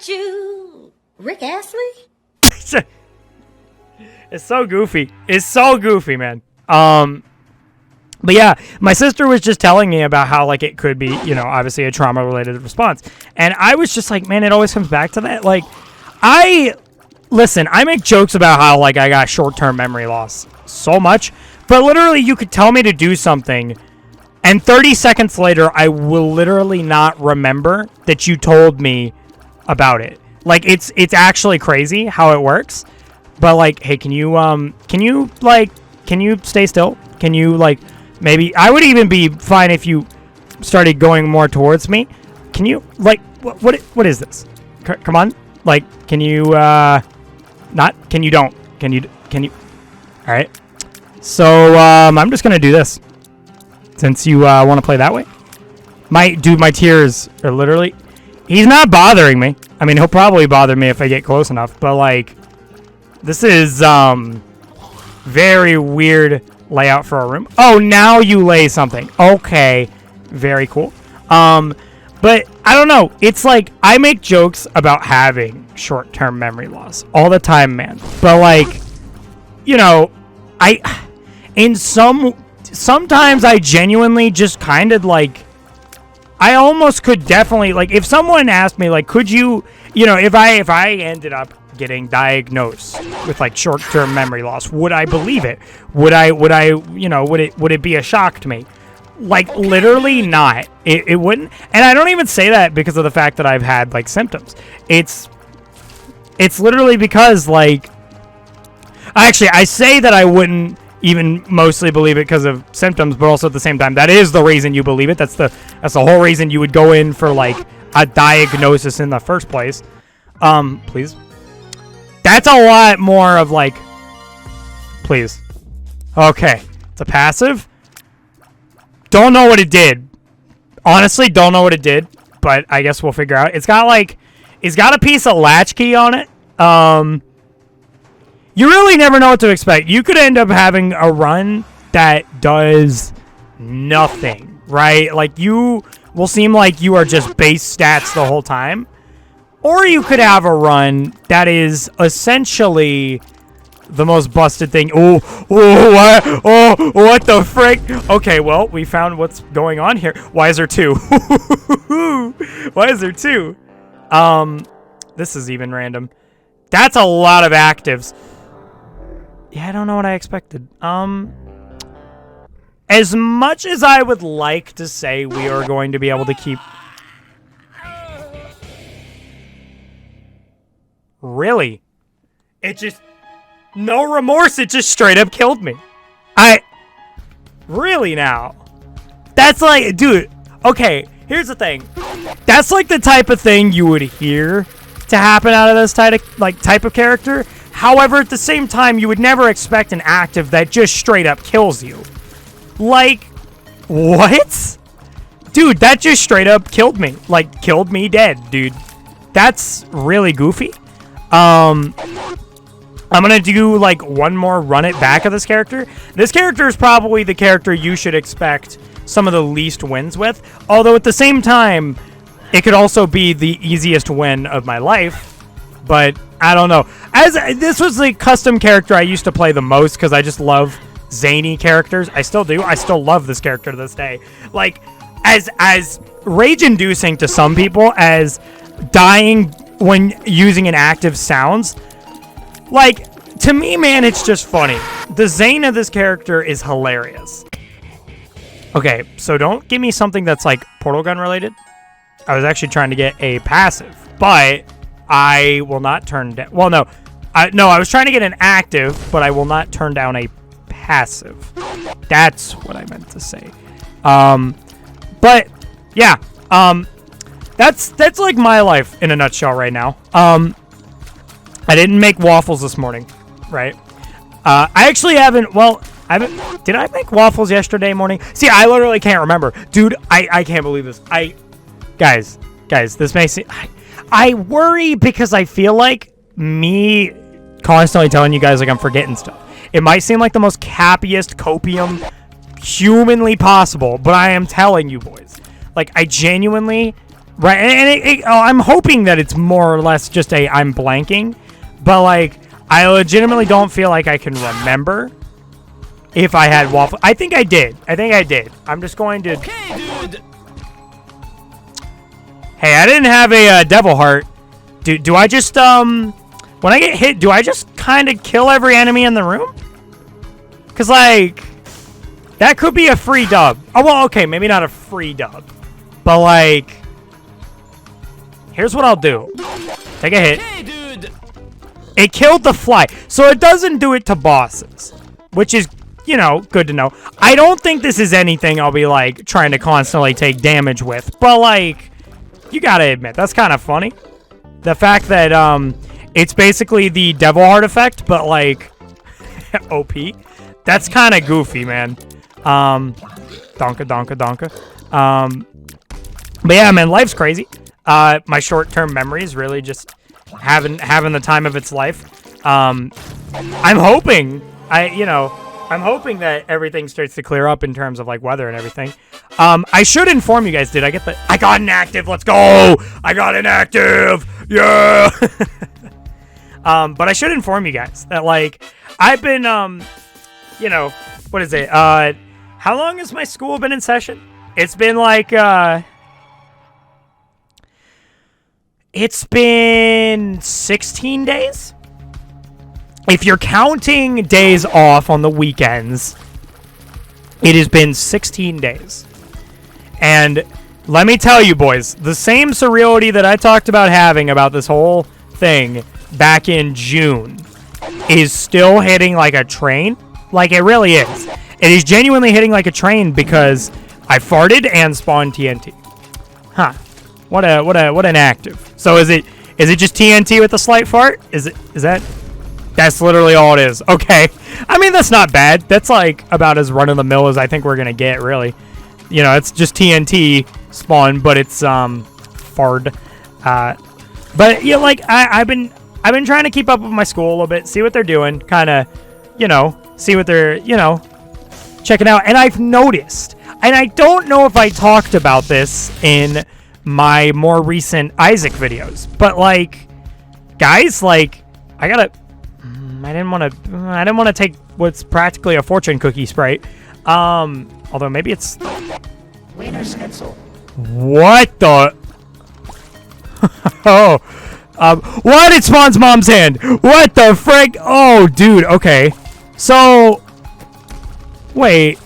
that you, Rick Astley? It's so goofy. It's so goofy, man. But yeah, my sister was just telling me about how, like, it could be, you know, obviously a trauma-related response. And I was just like, man, it always comes back to that. Like, listen, I make jokes about how, like, I got short-term memory loss so much. But literally, you could tell me to do something, and 30 seconds later, I will literally not remember that you told me about it. Like, it's actually crazy how it works. But, like, hey, can you stay still? Can you, like... Maybe I would even be fine if you started going more towards me. Can you, like, what is this? Come on, like, can you not? Can you don't? Can you? All right. So I'm just gonna do this since you want to play that way. My tears are literally. He's not bothering me. I mean, he'll probably bother me if I get close enough. But like, this is very weird. Layout for a room. Oh, now you lay something. Okay. Very cool. But I don't know. It's like I make jokes about having short-term memory loss all the time, man. But like, you know, sometimes I genuinely just kind of like, I almost could definitely, like, if someone asked me, like, could you, you know, if I ended up getting diagnosed with like short-term memory loss, would I believe it? Would I, you know, would it be a shock to me? Like, literally not. It wouldn't. And I don't even say that because of the fact that I've had like symptoms. It's literally because, like, actually I say that I wouldn't even mostly believe it because of symptoms, but also at the same time, that is the reason you believe it. That's the whole reason you would go in for like a diagnosis in the first place. Please. That's a lot more of like, please. Okay. It's a passive. Don't know what it did. Honestly, don't know what it did, but I guess we'll figure out. It's got a piece of latchkey on it. You really never know what to expect. You could end up having a run that does nothing, right? Like, you will seem like you are just base stats the whole time. Or you could have a run that is essentially the most busted thing. Oh, what the frick? Okay, well, we found what's going on here. Why is there two? Why is there two? This is even random. That's a lot of actives. Yeah, I don't know what I expected. As much as I would like to say we are going to be able to keep... Really? It just... No remorse, it just straight up killed me. Really now? That's like... Dude, okay, here's the thing. That's like the type of thing you would hear to happen out of this type of character. However, at the same time, you would never expect an active that just straight up kills you. Like, what? Dude, that just straight up killed me. Like, killed me dead, dude. That's really goofy. I'm gonna do, like, one more run it back of this character. This character is probably the character you should expect some of the least wins with. Although, at the same time, it could also be the easiest win of my life. But, I don't know. This was the custom character I used to play the most because I just love zany characters. I still do. I still love this character to this day. Like, as rage-inducing to some people as dying when using an active sounds, like, to me, man, it's just funny. The Zane of this character is hilarious. Okay, so don't give me something that's, like, portal gun related. I was actually trying to get a passive, but I will not turn down... Well, no. I was trying to get an active, but I will not turn down a passive. That's what I meant to say. But, yeah. That's like my life in a nutshell right now. I didn't make waffles this morning, right? I actually haven't, did I make waffles yesterday morning? See, I literally can't remember. Dude, I can't believe this. Guys, this may seem, I worry because I feel like me constantly telling you guys like I'm forgetting stuff. It might seem like the most cappiest copium humanly possible, but I am telling you boys, like, I genuinely Right, and I'm hoping that it's more or less just I'm blanking, but like I legitimately don't feel like I can remember if I had waffle. I think I did. I'm just going to. Okay, dude. Hey, I didn't have a devil heart. Do I just when I get hit, do I just kind of kill every enemy in the room? Cause like that could be a free dub. Oh well, okay, maybe not a free dub, but like. Here's what I'll do. Take a hit. Hey, dude. It killed the fly. So it doesn't do it to bosses. Which is, good to know. I don't think this is anything I'll be, like, trying to constantly take damage with. But, like, you gotta admit, that's kind of funny. The fact that, it's basically the Devil Heart effect, but, like, OP. That's kind of goofy, man. Donka. But yeah, man, life's crazy. My short-term memory is really just having the time of its life. I'm hoping that everything starts to clear up in terms of like weather and everything. I should inform you guys. I got an active. Let's go. I got an active. Yeah. But I should inform you guys that like I've been what is it? How long has my school been in session? It's been like it's been 16 days. If you're counting days off on the weekends, it has been 16 days. And let me tell you, boys, the same surreality that I talked about having about this whole thing back in June is still hitting like a train. Like, it really is. It is genuinely hitting like a train because I farted and spawned TNT. Huh. What an active. So is it just TNT with a slight fart? That's literally all it is. Okay. I mean, that's not bad. That's like about as run of the mill as I think we're going to get, really. It's just TNT spawn, but it's fard. But yeah, like I've been trying to keep up with my school a little bit, see what they're doing, kind of, see what they're, checking out. And I've noticed, and I don't know if I talked about this in my more recent Issac videos, but like, guys, like, I didn't want to take what's practically a fortune cookie Sprite. Although maybe it's Wiener Schnitzel. What the? Oh, what? It spawns mom's hand. What the frick? Oh, dude. Okay. So, wait.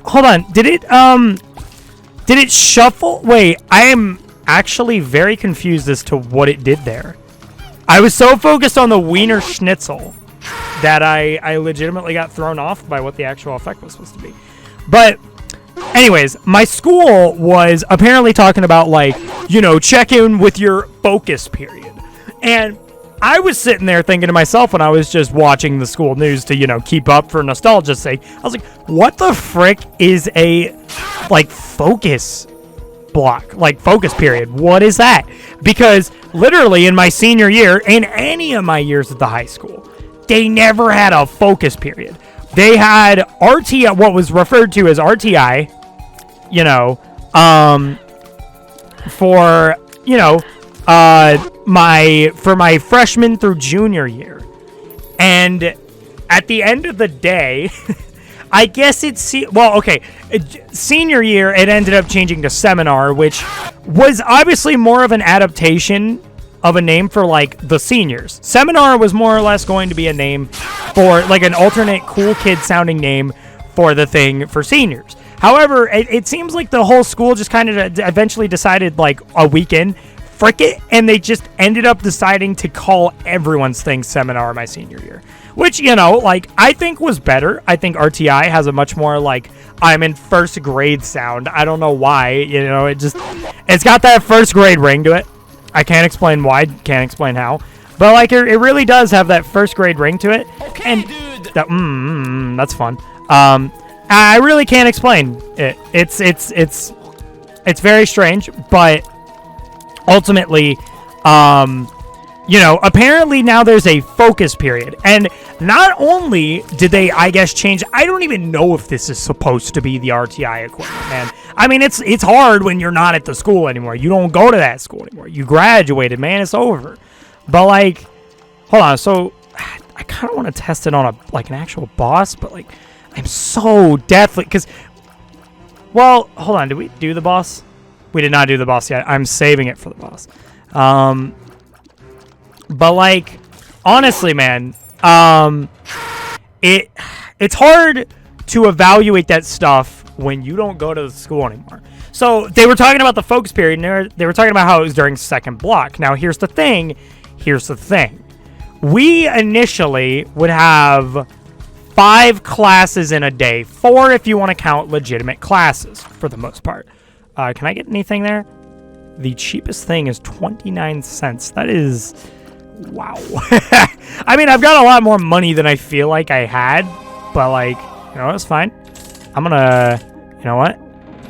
Hold on. Did it shuffle? Wait, I am actually very confused as to what it did there. I was so focused on the Wiener Schnitzel that I legitimately got thrown off by what the actual effect was supposed to be. But anyways, my school was apparently talking about like, check in with your focus period. And I was sitting there thinking to myself when I was just watching the school news to, keep up for nostalgia's sake. I was like, what the frick is a like focus block, like focus period? What is that? Because literally in my senior year, in any of my years at the high school, they never had a focus period. They had RTI, what was referred to as RTI, for, my freshman through junior year. And at the end of the day, I guess senior year, it ended up changing to seminar, which was obviously more of an adaptation of a name for like the seniors. Seminar was more or less going to be a name for like an alternate cool kid sounding name for the thing for seniors. However, it seems like the whole school just kind of eventually decided like a weekend, frick it, and they just ended up deciding to call everyone's thing seminar my senior year. Which, like, I think was better. I think RTI has a much more, like, I'm in first grade sound. I don't know why, it's got that first grade ring to it. I can't explain why, can't explain how. But, like, it really does have that first grade ring to it. Okay, and dude. That's fun. I really can't explain it. It's very strange, but ultimately, apparently now there's a focus period. And not only did they, I guess, change, I don't even know if this is supposed to be the RTI equipment, man. I mean, it's hard when you're not at the school anymore. You don't go to that school anymore. You graduated, man. It's over. But, like, hold on. So, I kind of want to test it on, an actual boss, but, like, I'm so deathly, because, well, hold on. Did we do the boss? We did not do the boss yet. I'm saving it for the boss. But, like, honestly, man, it's hard to evaluate that stuff when you don't go to the school anymore. So they were talking about the focus period, and they were talking about how it was during second block. Now, here's the thing. We initially would have 5 classes in a day. 4 if you want to count legitimate classes, for the most part. Can I get anything there? The cheapest thing is 29 cents. That is... wow. I mean, I've got a lot more money than I feel like I had, but, like, you know, it's fine. I'm gonna, you know what?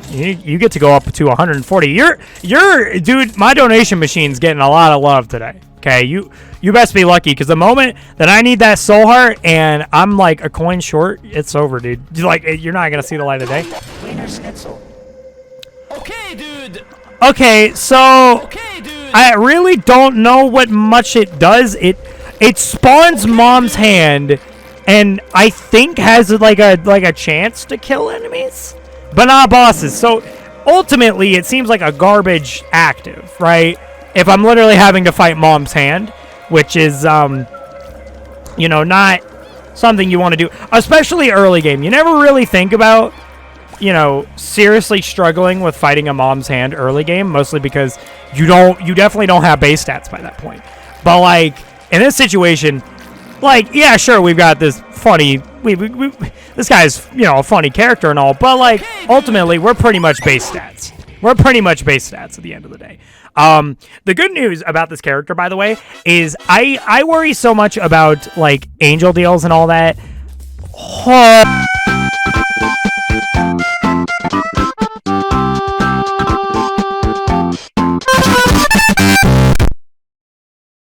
You get to go up to 140. Dude, my donation machine's getting a lot of love today. Okay, you best be lucky, because the moment that I need that soul heart and I'm like a coin short, it's over, dude. You're not gonna see the light of day. Wiener Schnitzel. Okay, dude. Okay, so Okay, dude. I really don't know what much it does. It spawns Mom's hand, and I think has like a chance to kill enemies, but not bosses. So ultimately, it seems like a garbage active, right? If I'm literally having to fight Mom's hand, which is you know, not something you want to do, especially early game. You never really think about, you know, seriously struggling with fighting a Mom's hand early game, mostly because you definitely don't have base stats by that point. But, like, in this situation, like, yeah, sure, we've got this funny, this guy's, you know, a funny character and all, but, like, ultimately, we're pretty much base stats. We're pretty much base stats at the end of the day. The good news about this character, by the way, is I worry so much about, like, angel deals and all that.